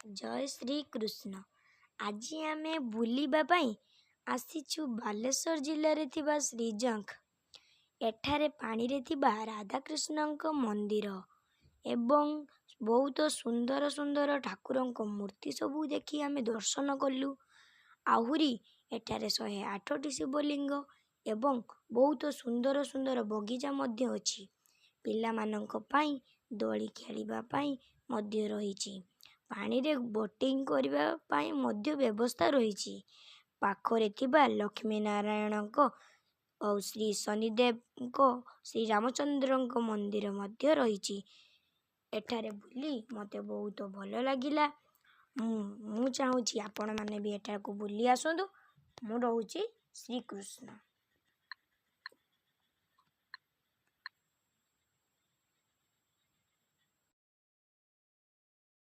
जय श्री कृष्ण। आज आमे बुलिबा पई आसीछु बालेश्वर जिले रे थिबा श्रीजंख। एठारे पानी रे थिबा राधाकृष्णक मंदिर एवं बहुत सुंदर सुंदर ठाकुरक मूर्ति सबू देखि आमे दर्शन कलु। आहुरी एठारे 108टी शिवलिंग एवं बहुत सुंदर सुंदर बगीचा मध्य अछि। पिला मानक पई दोली खेलिबा पई मध्य रहिछि। पानी रे बोटिंग करबा पई मध्य व्यवस्था रहिछि। पाखरे थिबा लक्ष्मी नारायणक और श्री शनिदेव श्री रामचंद्रक मंदिर मध्य रहिछि। एठारे बुली मते बहुत भल लागिला। मु चाहूछि आपण माने भी एठार को बुली आसंदु। मु रहूछि श्री कृष्ण।